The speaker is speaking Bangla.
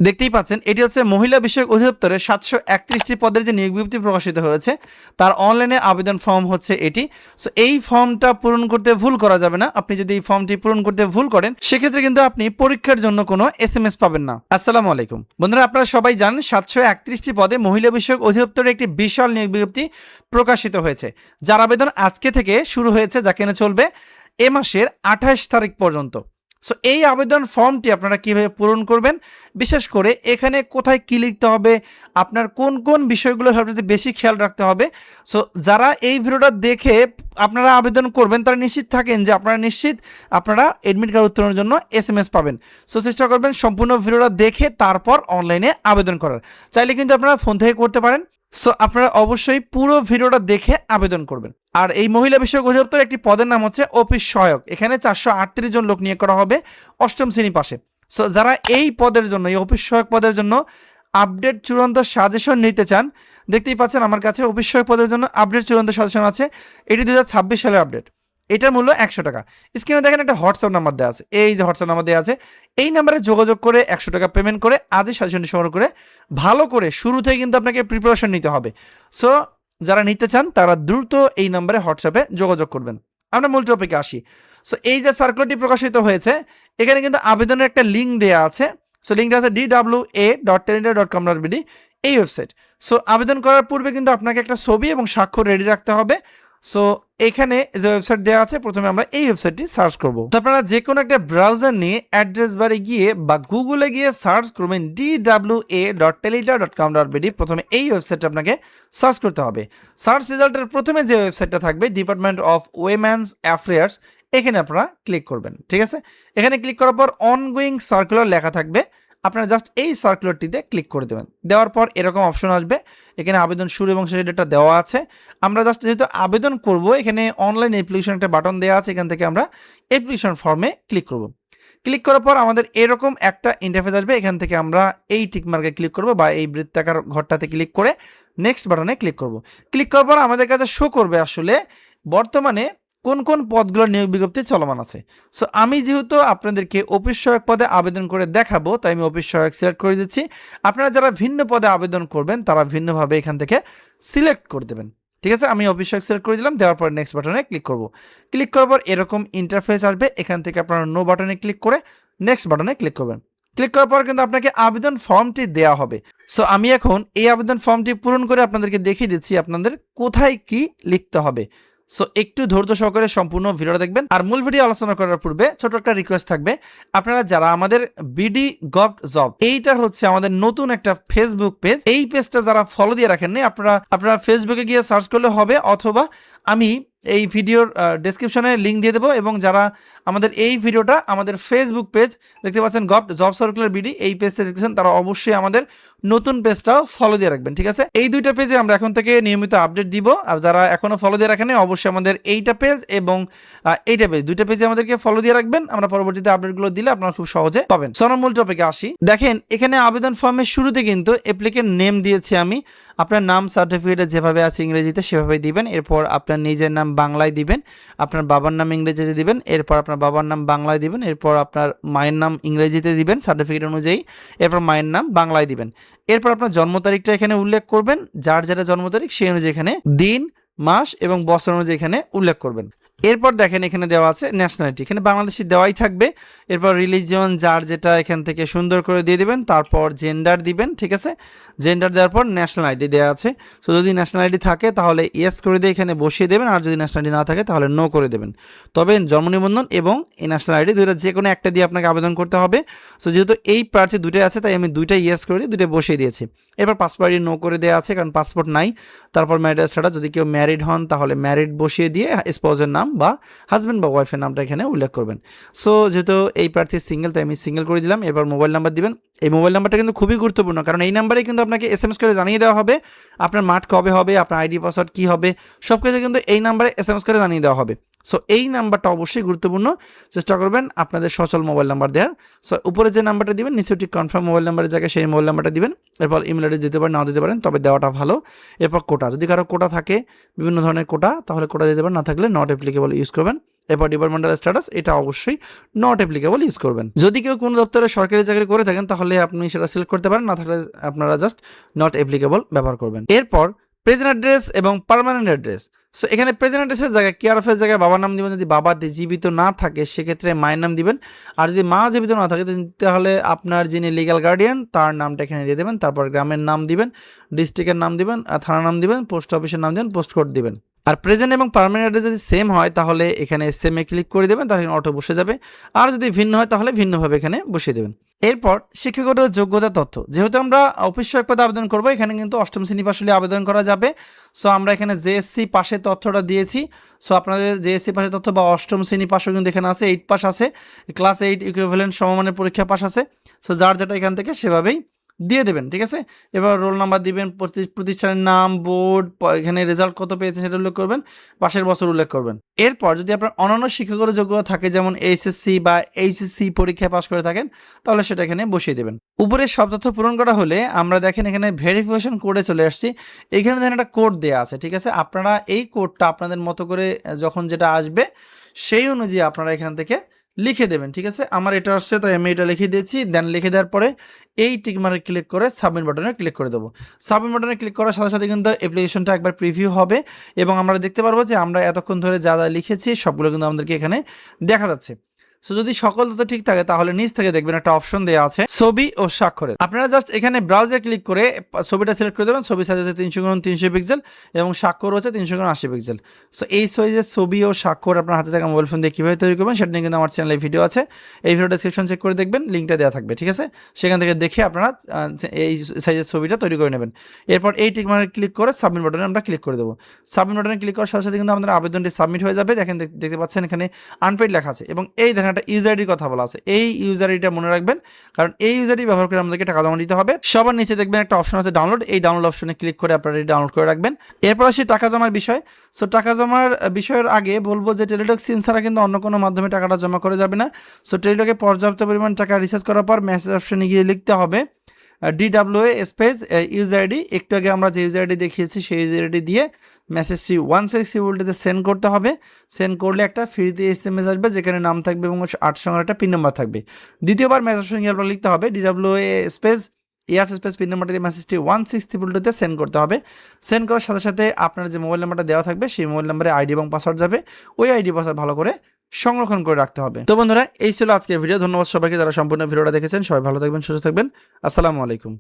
দেখতেই পাচ্ছেন এটি হচ্ছে মহিলা বিষয়ক অধিদপ্তরের 731টি পদের যে নিয়োগ বিজ্ঞপ্তি প্রকাশিত হয়েছে তার অনলাইনে আবেদন ফর্ম হচ্ছে এটি। সো এই ফর্মটা পূরণ করতে ভুল করা যাবে না। আপনি যদি এই ফর্মটি পূরণ করতে ভুল করেন সেক্ষেত্রে কিন্তু আপনি পরীক্ষার জন্য কোনো SMS পাবেন না। আসসালামু আলাইকুম বন্ধুরা, আপনারা সবাই জানেন 731টি পদে মহিলা বিষয়ক অধিদপ্তরের একটি বিশাল নিয়োগ বিজ্ঞপ্তি প্রকাশিত হয়েছে, যার আবেদন আজকে থেকে শুরু হয়েছে, যা কিনা চলবে এ মাসের 28 তারিখ পর্যন্ত। সো এই আবেদন ফর্মটি আপনারা কিভাবে পূরণ করবেন, বিশেষ করে এখানে কোথায় কি লিখতে হবে, আপনার কোন কোন বিষয়গুলো সবচেয়ে বেশি খেয়াল রাখতে হবে। সো যারা এই ভিডিওটা দেখে আপনারা আবেদন করবেন তারা নিশ্চিত থাকেন যে আপনারা এডমিট কার্ড উত্তোলনের জন্য SMS পাবেন। সো চেষ্টা করবেন সম্পূর্ণ ভিডিওটা দেখে তারপর অনলাইনে আবেদন করার। চাইলে কিন্তু আপনারা ফোন থেকে করতে পারেন। সো আপনারা অবশ্যই পুরো ভিডিওটা দেখে আবেদন করবেন। আর এই মহিলা বিষয়ক অধিদপ্তর একটি পদের নাম হচ্ছে অফিস সহায়ক। এখানে 438 জন লোক নিয়োগ করা হবে 8ম শ্রেণী পাশে। সো যারা এই পদের জন্য, এই অফিস সহায়ক পদের জন্য আপডেট চূড়ান্ত সাজেশন নিতে চান, দেখতেই পাচ্ছেন আমার কাছে অফিস সহায়ক পদের জন্য আপডেট চূড়ান্ত সাজেশন আছে। এটি 2026 সালের আপডেট। এটার মূল্য 100 টাকা। স্ক্রিনে দেখেন একটা হোয়াটসঅ্যাপ নাম্বার দেওয়া আছে, এই যে হোয়াটসঅ্যাপ নাম্বার দেওয়া আছে, এই নাম্বারে যোগাযোগ করে 100 টাকা পেমেন্ট করে আজই সাজেশনটি সংগ্রহ করে ভালো করে শুরু থেকে কিন্তু আপনাকে প্রিপারেশন নিতে হবে। সো যারা নিতে চান তারা দ্রুত এই নাম্বারে হোয়াটসঅ্যাপে যোগাযোগ করবেন। আমরা মূল টপিকে আসি। সো এই যে সার্কুলারটি প্রকাশিত হয়েছে এখানে কিন্তু আবেদনের একটা লিঙ্ক দেওয়া আছে। সো লিঙ্কটা আছে dwa.telenet.com.bd এই ওয়েবসাইট। সো আবেদন করার পূর্বে কিন্তু আপনাকে একটা ছবি এবং স্বাক্ষর রেডি রাখতে হবে। সো এখানে যে ওয়েবসাইট দেওয়া আছে প্রথমে আমরা এই ওয়েবসাইটটি সার্চ করব। তো আপনারা যে কোনো একটা ব্রাউজার নিয়ে অ্যাড্রেস বারে গিয়ে বা গুগলে গিয়ে সার্চ করবেন dwa.telenet.com.bd। প্রথমে এই ওয়েবসাইটটা আপনাকে সার্চ করতে হবে। সার্চ রেজাল্টের প্রথমে যে ওয়েবসাইটটা থাকবে ডিপার্টমেন্ট অফ উইমেন্স অ্যাফেয়ার্স, এখানে আপনারা ক্লিক করবেন। ঠিক আছে, এখানে ক্লিক করার পর অনগোয়িং সার্কুলার লেখা থাকবে, আপনারা জাস্ট এই সার্কুলারটিতে ক্লিক করে দেবেন। দেওয়ার পর এরকম অপশন আসবে, এখানে আবেদন শুরু এবং শেষ ডেটটা দেওয়া আছে। আমরা জাস্ট যেহেতু আবেদন করব এখানে অনলাইন অ্যাপ্লিকেশন একটা বাটন দেওয়া আছে, এখান থেকে আমরা অ্যাপ্লিকেশন ফর্মে ক্লিক করব। ক্লিক করার পর আমাদের এরকম একটা ইন্টারফেস আসবে, এখান থেকে আমরা এই টিকমার্কে ক্লিক করব বা এই বৃত্তাকার ঘরটাতে ক্লিক করে নেক্সট বাটনে ক্লিক করব। ক্লিক করার পর আমাদের কাছে শো করবে আসলে বর্তমানে কোন কোন পদগুলোর নিয়োগ বিজ্ঞপ্তি চলমান আছে। সো আমি যেহেতু আপনাদেরকে অফিস সহায়ক পদে আবেদন করে দেখাবো তাই আমি অফিস সহায়ক সিলেক্ট করে দিচ্ছি। আপনারা যারা ভিন্ন পদে আবেদন করবেন তারা ভিন্নভাবে এখান থেকে সিলেক্ট করে দেবেন। ঠিক আছে, আমি অফিস সহায়ক সিলেক্ট করে দিলাম। দেওয়ার পর নেক্সট বাটনে ক্লিক করব। ক্লিক করার পর এরকম ইন্টারফেস আসবে, এখান থেকে আপনারা নো বাটনে ক্লিক করে নেক্সট বাটনে ক্লিক করবেন। ক্লিক করার পর কিন্তু আপনাকে আবেদন ফর্মটি দেওয়া হবে। সো আমি এখন এই আবেদন ফর্মটি পূরণ করে আপনাদেরকে দেখিয়ে দিচ্ছি আপনাদের কোথায় কি লিখতে হবে। সো একটু ধৈর্য সহকারে সম্পূর্ণ ভিডিওটা দেখবেন। আর মূল ভিডিও আলোচনা করার পূর্বে ছোট একটা রিকোয়েস্ট থাকবে, আপনারা যারা আমাদের বিডি গভ জব, এইটা হচ্ছে আমাদের নতুন একটা ফেসবুক পেজ, এই পেজটা যারা ফলো দিয়ে রাখেননি আপনারা ফেসবুকে গিয়ে সার্চ করলে হবে, অথবা আমি এই ভিডিওর ডেসক্রিপশনে লিঙ্ক দিয়ে দেবো। এবং যারা আমাদের এই ভিডিওটা আমাদের ফেসবুক পেজ দেখতে পাচ্ছেন গভ জব সার্কুলার বিডি, এই পেজটা দেখতেছেন, তারা অবশ্যই আমাদের নতুন পেজটাও ফলো দিয়ে রাখবেন। ঠিক আছে, এই দুইটা পেজে আমরা এখন থেকে নিয়মিত আপডেট দিব। আর যারা এখনো ফলো দিয়ে রাখেন অবশ্যই আমাদের এইটা পেজ এবং এইটা পেজ, দুইটা পেজে আমাদেরকে ফলো দিয়ে রাখবেন। আমরা পরবর্তীতে আপডেটগুলো দিলে আপনারা খুব সহজে পাবেন। সো আমরা মূল টপিকে আসি। দেখেন এখানে আবেদন ফর্মের শুরুতে কিন্তু অ্যাপ্লিকেন্ট নেম দিয়েছি আমি। আপনার নাম সার্টিফিকেটে যেভাবে আছে ইংরেজিতে সেভাবে দিবেন। এরপর আপনার নিজের নাম বাংলায় দিবেন, আপনার বাবার নাম ইংরেজিতে দিবেন, এরপর আপনার বাবার নাম বাংলায় দিবেন, এরপর আপনার মায়ের নাম ইংরেজিতে দিবেন সার্টিফিকেট অনুযায়ী, এরপর মায়ের নাম বাংলায় দিবেন। এরপর আপনার জন্ম তারিখটা এখানে উল্লেখ করবেন, যার যেটা জন্ম তারিখ সেই অনুযায়ী এখানে দিন, মাস এবং বছর অনুযায়ী এখানে উল্লেখ করবেন। এরপর দেখেন এখানে দেওয়া আছে ন্যাশনালিটি, এখানে বাংলাদেশি দেওয়াই থাকবে। এরপর রিলিজিয়ন যার যেটা এখান থেকে সুন্দর করে দিয়ে দিবেন। তারপর জেন্ডার দিবেন। ঠিক আছে, জেন্ডার দেওয়ার পর ন্যাশনাল আইডি দেওয়া আছে। সো যদি ন্যাশনাল আইডি থাকে তাহলে ইয়েস করে দিয়ে এখানে বসিয়ে দেবেন, আর যদি ন্যাশনাল আইডি না থাকে তাহলে নো করে দেবেন। তবে জন্ম নিবন্ধন এবং এই ন্যাশনাল আইডি দুইটা যে কোনো একটা দিয়ে আপনাকে আবেদন করতে হবে। সো যেহেতু এই প্রার্থী দুটোই আছে তাই আমি দুইটা ইয়েস করে দিয়ে দুটো বসিয়ে দিয়েছি। এরপর পাসপোর্ট আইডি নো করে দেওয়া আছে কারণ পাসপোর্ট নাই। তারপর ম্যারিড স্ট্যাটাস, যদি কেউ ম্যারিড হন তাহলে ম্যারিড বসিয়ে দিয়ে স্পাউসের নাম বা হাজব্যান্ড বা ওয়াইফের নামটা এখানে উল্লেখ করবেন। সো যেহেতু এই প্রার্থী সিঙ্গেল তাই আমি সিঙ্গেল করে দিলাম। এরপর মোবাইল নাম্বার দিবেন। এই মোবাইল নাম্বারটা কিন্তু খুবই গুরুত্বপূর্ণ, কারণ এই নাম্বারে কিন্তু আপনাকে SMS করে জানিয়ে দেওয়া হবে আপনার মাঠ কবে হবে, আপনার আইডি পাসওয়ার্ড কী হবে, সব কিছু কিন্তু এই নাম্বারে SMS করে জানিয়ে দেওয়া হবে। সো এই নাম্বারটা অবশ্যই গুরুত্বপূর্ণ, চেষ্টা করবেন আপনাদের সচল মোবাইল নাম্বার দেওয়ার। সো উপরে যে নাম্বারটা দিবেন নিচে ঠিক কনফার্ম মোবাইল নাম্বারের জায়গায় সেই মোবাইল নাম্বারটা দিবেন। এরপর ইমেল আইডি দিতে পারেন, নাও দিতে পারেন, তবে দেওয়াটা ভালো। এরপর কোটা, যদি কারো কোটা থাকে বিভিন্ন ধরনের কোটা তাহলে কোটা দিতে পারেন, না থাকলে নট অ্যাপ্লিকেবল ইউজ করবেন। এরপর ডিপার্টমেন্টাল স্ট্যাটাস, এটা অবশ্যই নট অ্যাপ্লিকেবল ইউজ করবেন। যদি কেউ কোনো দপ্তরে সরকারি চাকরি করে থাকেন তাহলে আপনি সেটা সিলেক্ট করতে পারেন, না থাকলে আপনারা জাস্ট নট অ্যাপ্লিকেবল ব্যবহার করবেন। এরপর প্রেজেন্ট অ্যাড্রেস এবং পার্মানেন্ট অ্যাড্রেস। সো এখানে প্রেজেন্ট অ্যাড্রেসের জায়গায় কেয়ার অফের জায়গায় বাবার নাম দিবেন, যদি বাবা জীবিত না থাকে সেক্ষেত্রে মায়ের নাম দিবেন, আর যদি মা জীবিত না থাকে তাহলে আপনার যিনি লিগ্যাল গার্ডিয়ান তার নামটা এখানে দিয়ে দেবেন। তারপর গ্রামের নাম দিবেন, ডিস্ট্রিক্টের নাম দিবেন, থানার নাম দিবেন, পোস্ট অফিসের নাম দিবেন, পোস্ট কোড দিবেন। আর প্রেজেন্ট এবং পার্মানেন্ট অ্যাড্রেস যদি সেম হয় তাহলে এখানে সেমে ক্লিক করে দেবেন, তাহলে অটো বসে যাবে। আর যদি ভিন্ন হয় তাহলে ভিন্নভাবে এখানে বসিয়ে দেবেন। এরপর শিক্ষাগত যোগ্যতা তথ্য, যেহেতু আমরা অফিস সহায়ক পদে আবেদন করব, এখানে কিন্তু অষ্টম শ্রেণী পাশ হলে আবেদন করা যাবে। সো আমরা এখানে জেএসসি পাশের তথ্যটা দিয়েছি। সো আপনাদের জেএসসি পাশের তথ্য বা অষ্টম শ্রেণী পাশও কিন্তু এখানে আছে, 8 পাস আছে, ক্লাস 8 ইকুইভ্যালেন্ট সমমানের পরীক্ষা পাস আছে। সো যার যেটা এখান থেকে সেভাবেই দিয়ে দেবেন, ঠিক আছে। এবার রোল নাম্বার দিবেন, প্রতিষ্ঠানের নাম, বোর্ড, এখানে রেজাল্ট কত পেয়েছে সেটা উল্লেখ করবেন, পাশের বছর উল্লেখ করবেন। এরপর যদি আপনার অন্যান্য শিক্ষাগত যোগ্যতা থাকে, যেমন এইচএসসি বা এইচএসসি পরীক্ষায় পাস করে থাকেন, তাহলে সেটা এখানে বসিয়ে দেবেন। উপরে সব তথ্য পূরণ করা হলে আমরা দেখেন এখানে ভেরিফিকেশন কোডে চলে আসছি। এখানে দেখেন একটা কোড দেওয়া আছে, ঠিক আছে। আপনারা এই কোডটা আপনাদের মতো করে যখন যেটা আসবে সেই অনুযায়ী আপনারা এখান থেকে লিখে দেবেন, ঠিক আছে। আমার এটা আসছে তাই আমি এটা লিখে দিয়েছি। দেন লিখে দেওয়ার পরে এই টিকমার্কে ক্লিক করে সাবমিট বাটনে ক্লিক করে দেবো। সাবমিট বাটনে ক্লিক করার সাথে সাথে কিন্তু অ্যাপ্লিকেশনটা একবার প্রিভিউ হবে এবং আমরা দেখতে পারবো যে আমরা এতক্ষণ ধরে যা যা লিখেছি সবগুলো কিন্তু আমাদেরকে এখানে দেখা যাচ্ছে। সো যদি সকল তথ্য ঠিক থাকে তাহলে নিচ থেকে দেখবেন একটা অপশন দেওয়া আছে ছবি ও স্বাক্ষরের। আপনারা জাস্ট এখানে ব্রাউজে ক্লিক করে ছবিটা সিলেক্ট করে দেবেন। ছবি সাইজ হচ্ছে 300x300 পিক্সেল এবং স্বাক্ষর হচ্ছে 300x80 পিক্সেল। সো এই সাইজের ছবি ও স্বাক্ষর আপনার হাতে থাকা মোবাইল ফোন দিয়ে কীভাবে তৈরি করবেন সেটা নিয়ে কিন্তু আমার চ্যানেলে ভিডিও আছে। এই ভিডিও ডেসক্রিপশন চেক করে দেখবেন, লিঙ্কটা দেওয়া থাকবে, ঠিক আছে। সেখান থেকে দেখে আপনারা এই সাইজের ছবিটা তৈরি করে নেবেন। এরপর এই টিকমার্কে ক্লিক করে সাবমিট বাটনে আমরা ক্লিক করে দেবো। সাবমিট বাটনে ক্লিক করার সাথে সাথে কিন্তু আমাদের আবেদনটি সাবমিট হয়ে যাবে। দেখেন, দেখতে পাচ্ছেন এখানে আনপেইড লেখা আছে এবং এই দেখেন একটা ইউজার আইডির কথা বলা আছে। এই ইউজার আইডিটা মনে রাখবেন, কারণ এই ইউজার আইডি ব্যবহার করে আমাদেরকে টাকা জমা দিতে হবে। সবার নিচে দেখবেন একটা অপশন আছে ডাউনলোড, এই ডাউনলোড অপশনে ক্লিক করে আপনারা ডাউনলোড করে রাখবেন। এরপর আসি টাকা জমার বিষয়। সো টাকা জমার বিষয়ের আগে বলবো যে টেলিটক সিম ছাড়া কিন্তু অন্য কোনো মাধ্যমে টাকাটা জমা করে যাবে না। সো টেলিটকে পর্যাপ্ত পরিমাণ টাকা রিচার্জ করার পর মেসেজ অপশনে গিয়ে লিখতে হবে DWA স্পেস ইউজার আইডি। একটু আগে আমরা যে ইউজার আইডি দেখিয়েছি সেই ইউজার আইডি দিয়ে মেসেজটি 163 সেন্ড করতে হবে। সেন্ড করলে একটা ফ্রিতে SMS আসবে যেখানে নাম থাকবে এবং 8 সংখ্যার একটা পিন নাম্বার থাকবে। দ্বিতীয়বার মেসেজ সঙ্গে আপনার লিখতে হবে DWA স্পেস স্পেস পিন নাম্বারটা দিয়ে মেসেজটি 163 সেন্ড করতে হবে। সেন্ড করার সাথে সাথে আপনার যে মোবাইল নাম্বারটা দেওয়া থাকবে সেই মোবাইল নাম্বারে আইডি এবং পাসওয়ার্ড যাবে। ওই আইডি পাসওয়ার্ড ভালো করে সংরক্ষণ করে রাখতে হবে। তো বন্ধুরা, এই ছিল আজকের ভিডিও। ধন্যবাদ সবাইকে যারা সম্পূর্ণ ভিডিওটা দেখেছেন। সবাই ভালো থাকবেন, সুস্থ থাকবেন। আসসালামু আলাইকুম।